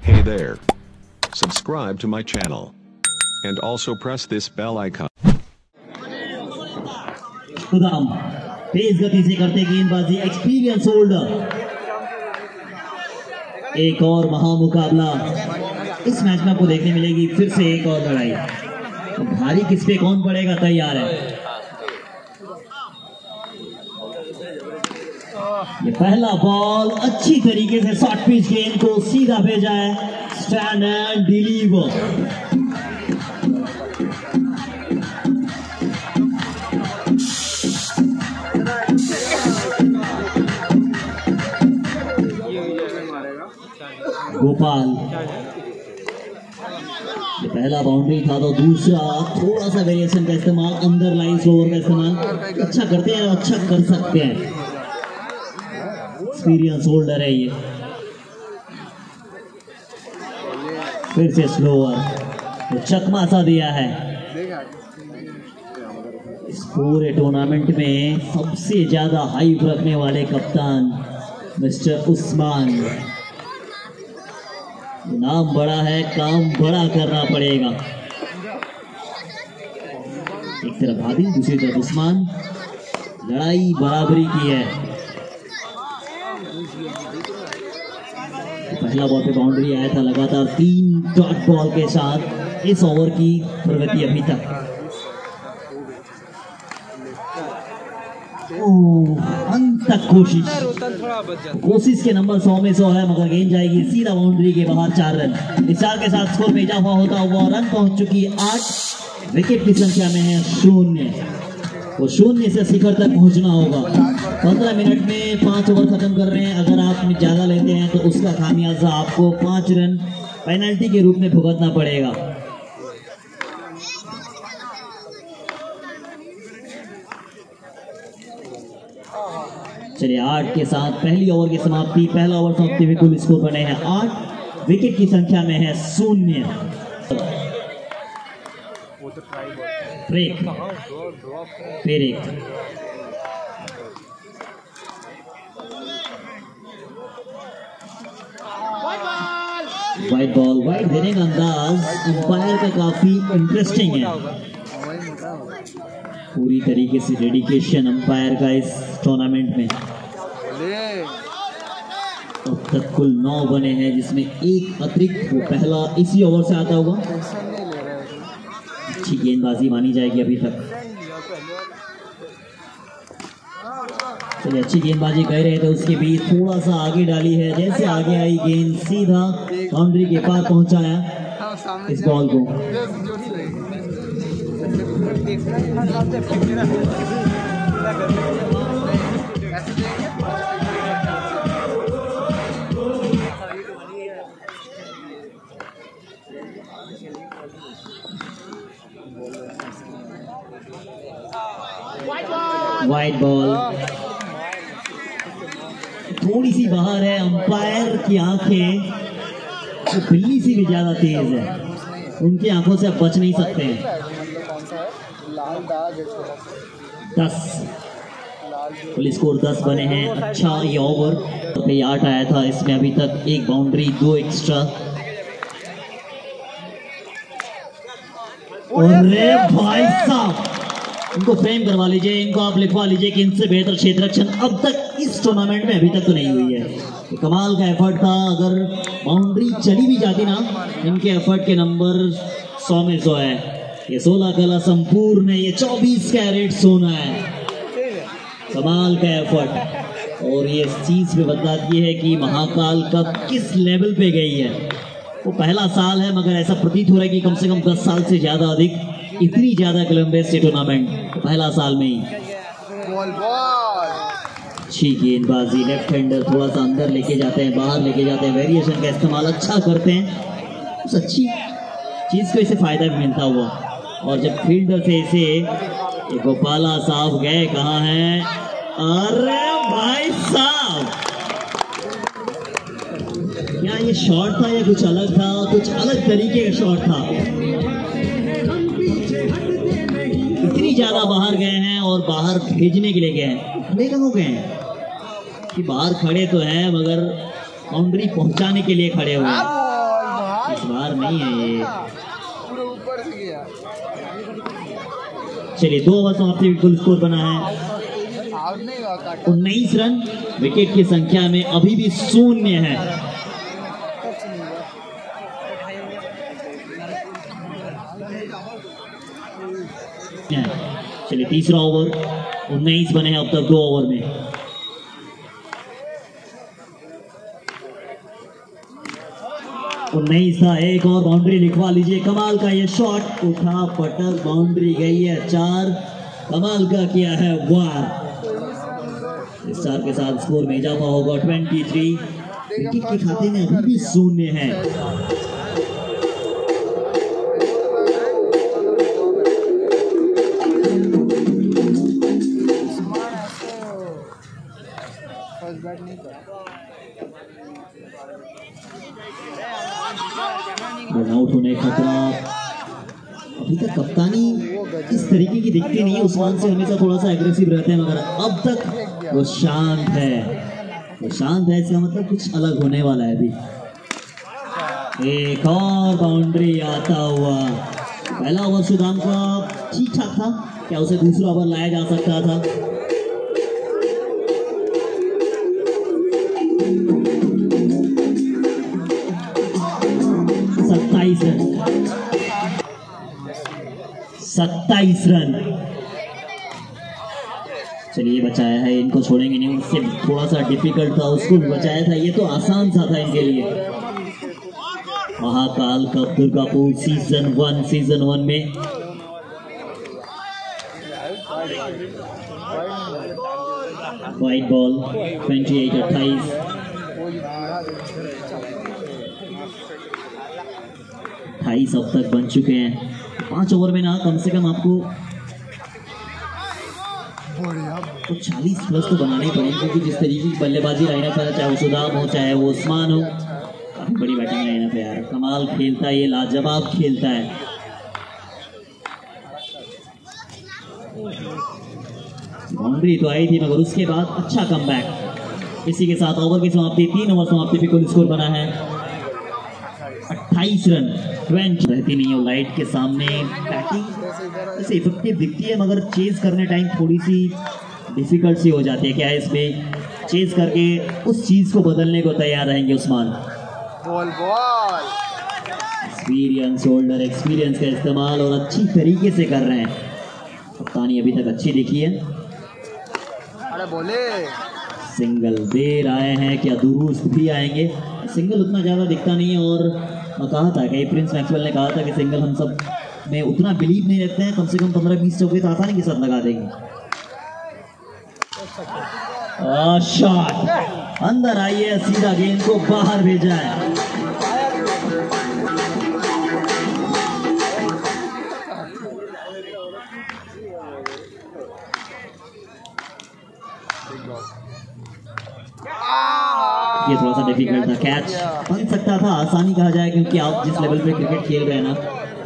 Hey there. Subscribe to my channel. And also press this bell icon. खुदाम तेज गति से करते गेंदबाजी, एक्सपीरियंस होल्डर। एक और महामुकाबला इस मैच में आपको देखने मिलेगी। फिर से एक और लड़ाई। भारी किस पे कौन पड़ेगा, तैयार है। ये पहला बॉल अच्छी तरीके से शॉर्ट पिच गेंद को सीधा भेजा है। Stand and deliver. गोपाल, ये पहला बाउंड्री था तो दूसरा थोड़ा सा वेरिएशन का इस्तेमाल, अंदर लाइन ओवर का इस्तेमाल अच्छा करते हैं, अच्छा कर सकते हैं। एक्सपीरियंस होल्डर है ये। फिर से स्लोअर, तो चकमा सा दिया है। इस पूरे टूर्नामेंट में सबसे ज्यादा हाइप रखने वाले कप्तान मिस्टर उस्मान। नाम बड़ा है, काम बड़ा करना पड़ेगा। एक तरफ आदि, दूसरी तरफ उस्मान। लड़ाई बराबरी की है। पहला बॉल पे बाउंड्री आया था, लगातार 3 डॉट बॉल के साथ इस ओवर की प्रगति अभी तक। अंत तक कोशिश के नंबर 100 में 100 है, मगर गेंद जाएगी सीधा बाउंड्री के बाहर। 4 रन। इस 4 के साथ स्कोर में इजाफा होता हुआ रन पहुंच चुकी 8। विकेट की संख्या में है 0। वो 0 से शिखर तक पहुंचना होगा। 15 मिनट में 5 ओवर खत्म कर रहे हैं। अगर आप ज्यादा लेते हैं तो उसका खामियाजा आपको 5 रन पेनल्टी के रूप में भुगतना पड़ेगा। चलिए, 8 के साथ पहली ओवर की समाप्ति। पहला ओवर समाप्ति हुई, कुल स्कोर बने हैं 8। विकेट की संख्या में है 0। ब्रेक, फिर एक। वाइड बॉल, वाइड देने का अंदाज अंपायर का काफी इंटरेस्टिंग है। पूरी तरीके से डेडिकेशन अंपायर का इस टूर्नामेंट में। अब तक कुल 9 बने हैं, जिसमें एक अतिरिक्त, वो पहला इसी ओवर से आता हुआ। अच्छी गेंदबाजी मानी जाएगी अभी तक। चलिए, अच्छी गेंदबाजी कह रहे थे, उसके बीच थोड़ा सा आगे डाली है। जैसे आगे आई गेंद सीधा बाउंड्री के पार पहुंचाया इस बॉल को। वाइड बॉल थोड़ी सी बाहर है। अंपायर की आंखें तो बिल्ली से भी ज्यादा तेज है, उनकी आंखों से आप बच नहीं सकते हैं। 10 कुल स्कोर 10 बने हैं। अच्छा ये ओवर पे 8 आया था, इसमें अभी तक 1 बाउंड्री, 2 एक्स्ट्रा। अरे भाई साहब, इनको फ्रेम करवा लीजिए, इनको आप लिखवा लीजिए कि इनसे बेहतर क्षेत्र रक्षण अब तक इस टूर्नामेंट में अभी तक तो नहीं हुई है। ये कमाल का एफर्ट था। अगर बाउंड्री चली भी जाती ना, इनके एफर्ट के नंबर 100 में 100 है। ये 16 कला संपूर्ण है, ये 24 कैरेट सोना है। कमाल का एफर्ट, और ये इस चीज पे बताती है कि महाकाल कब किस लेवल पे गई है। वो पहला साल है, मगर ऐसा प्रतीत हो रहा है कि कम से कम 10 साल से ज्यादा अधिक, इतनी ज्यादा कोलंबस से टूर्नामेंट पहला साल में ही। अच्छी गेंदबाजी, लेफ्ट हैंडर थोड़ा सा अंदर लेके जाते हैं, बाहर लेके जाते हैं, वेरिएशन का इस्तेमाल अच्छा करते हैं। उस अच्छी चीज को इसे फायदा भी मिलता हुआ। और जब फील्डर से इसे गोपाला साहब गए, कहाँ हैं? अरे भाई साहब, क्या ये शॉट था या कुछ अलग था? कुछ अलग तरीके का शॉट था। इतनी ज्यादा बाहर गए हैं और बाहर भेजने के लिए गए हैं। खड़े कहाँ गए हैं कि बाहर खड़े तो हैं, मगर बाउंड्री पहुंचाने के लिए खड़े हुए हैं। इस बार नहीं है ये। पूरे ऊपर से गया। चलिए 2 ओवर समाप्ति, कुल स्कोर बना है आउट नहीं हुआ, काटा। 19 रन। विकेट की संख्या में अभी भी 0 है। चलिए तीसरा ओवर, 19 बने हैं अब तक 2 ओवर में। उन्नीस था, एक और बाउंड्री लिखवा लीजिए। कमाल का ये शॉट, उठा पटक बाउंड्री गई है 4। कमाल का किया है वार। इस 4 के साथ स्कोर में इजाफा होगा 23। विकेट के खाते में अभी भी 0 है। रनआउट होने का खतरा। अभी तक कप्तानी इस तरीके की दिखती नहीं है, उस्मान से हमेशा थोड़ा सा एग्रेसिव रहते हैं, मगर अब तक वो शांत है। वो शांत है, इसका मतलब कुछ अलग होने वाला है अभी। एक और बाउंड्री आता हुआ। पहला ओवर सुदाम का ठीक ठाक था, क्या उसे दूसरा ओवर लाया जा सकता था? Run 27 run. चलिए बचाया है, इनको छोड़ेंगे नहीं, उससे थोड़ा सा डिफिकल्ट था, उसको भी बचाया था। ये तो आसान सा था इनके लिए। महाकाल कप दुर्गापुर सीजन 1 में वाइट बॉल 28-28। 28 अब तक बन चुके हैं। 5 ओवर में ना कम से कम आपको तो 40 प्लस तो बनाने ही पड़ेंगे, क्योंकि जिस तरीके की बल्लेबाजी लाइनअप है, चाहे वो सुदाम हो चाहे वो उस्मान हो, काफी बड़ी बैटिंग लाइनअप है यार। कमाल खेलता है ये, लाजवाब खेलता है। बाउंड्री तो आई थी, मगर उसके बाद अच्छा कमबैक। इसी के साथ ओवर की समाप्ति, 3 ओवर समाप्ति पे कुल स्कोर बना है 28 रन। 20 रहती नहीं है लाइट के सामने। बैटिंग ऐसे इफेक्टिव दिखती है, मगर चेज करने टाइम थोड़ी सी डिफिकल्ट सी हो जाती है। क्या है इसमें चेज करके उस चीज को बदलने को तैयार रहेंगे उस्मान। एक्सपीरियंस, होल्डर एक्सपीरियंस का इस्तेमाल और अच्छी तरीके से कर रहे हैं। कप्तानी अभी तक अच्छी दिखी है। अरे बोले सिंगल देर आए हैं, क्या दुरुस्त भी आएंगे? सिंगल उतना ज़्यादा दिखता नहीं है, और कहा था कि प्रिंस मैक्सवेल ने कहा था कि सिंगल हम सब में उतना बिलीव नहीं रखते हैं, कम से कम 15-20 चौके तो आसानी के साथ लगा देंगे। शॉट अंदर आई है, सीधा गेंद को बाहर भेजा है। ये थोड़ा सा डिफिकल्ट था, कैच बन सकता था, आसानी कहा जाए, क्योंकि आप जिस लेवल पे क्रिकेट खेल रहे हैं ना,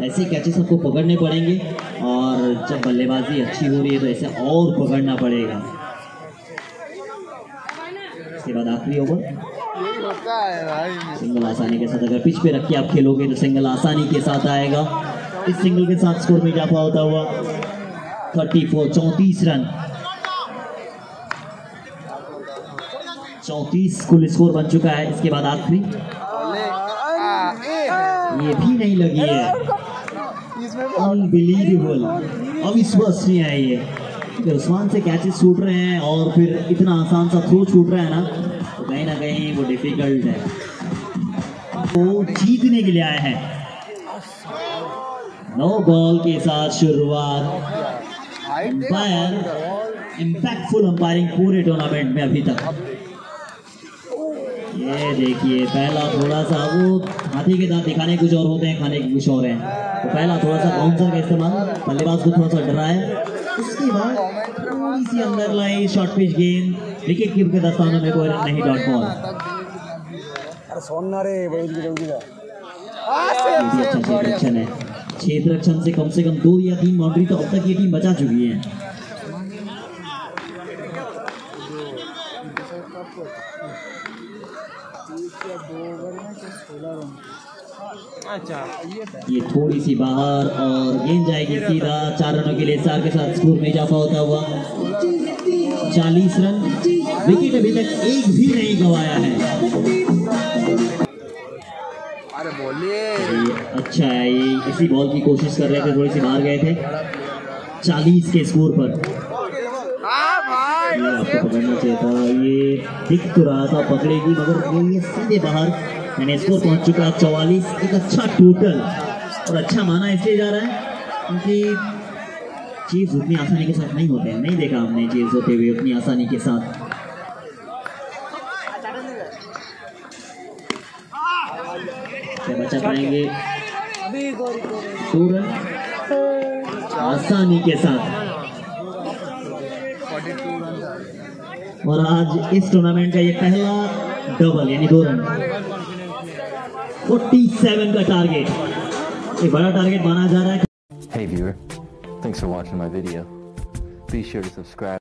ऐसे कैचेस आपको पकड़ने पड़ेंगे, और जब बल्लेबाजी अच्छी हो रही है तो ऐसे और पकड़ना पड़ेगा। इसके बाद आखिरी ओवर, सिंगल आसानी के साथ, अगर पिच पे रख के आप खेलोगे तो सिंगल आसानी के साथ आएगा। इस सिंगल के साथ स्कोर में इजाफा होता हुआ 34 रन। 34 कुल स्कोर बन चुका है। इसके बाद आखिरी, ये भी नहीं लगी है। अनबिलीवेबल, अविश्वसनीय है ये। उस्मान से कैचेस छूट रहे हैं और फिर इतना आसान सा थ्रो छूट रहा है ना, तो कहीं ना कहीं वो डिफिकल्ट है। वो जीतने के लिए आए हैं। 9 बॉल के साथ शुरुआत। अंपायर इम्पैक्टफुल अंपायरिंग पूरे टूर्नामेंट में अभी तक। ये देखिए, पहला थोड़ा सा, वो हाथी के दांत दिखाने कुछ और होते हैं, खाने के कुछ और हैं। तो पहला थोड़ा सा बाउंसर का इस्तेमाल, बल्लेबाज को थोड़ा सा डराया। उसके बाद थोड़ी सी अंदर लाई शॉर्ट पिच गेंद, विकेट कीपर के दस्तानों में कोई नहीं, डॉट बॉल। अच्छा क्षेत्ररक्षण है। क्षेत्ररक्षण से कम 2 या 3 बाउंड्री तो अब तक ये टीम बचा चुकी है। ये थोड़ी सी बाहर और गेंद जाएगी सीधा 4 रनों के लिए। 4 के साथ स्कोर में इजाफा होता हुआ 40 रन। विकेट अभी तक एक भी नहीं गंवाया है। अरे बोलिए। अच्छा है, ये इसी बॉल की कोशिश कर रहे थे, थोड़ी सी बाहर गए थे। 40 के स्कोर पर आपको पकड़ना चाहिए था। ये दिख तो रहा था पकड़ेगी, मगर ये सीधे बाहर। मैंने स्कोर पहुंच चुका 44। एक अच्छा टोटल और अच्छा माना इसलिए जा रहा है क्योंकि चीज उतनी आसानी के साथ नहीं होते हैं। नहीं देखा हमने चीज होते हुए उतनी आसानी के साथ। क्या बचा पाएंगे? 2 रन आसानी के साथ। और आज इस टूर्नामेंट का ये पहला डबल यानी 2 रन। 47 का टारगेट, एक बड़ा टारगेट माना जा रहा है। Hey viewer, thanks for watching my video. Be sure to subscribe.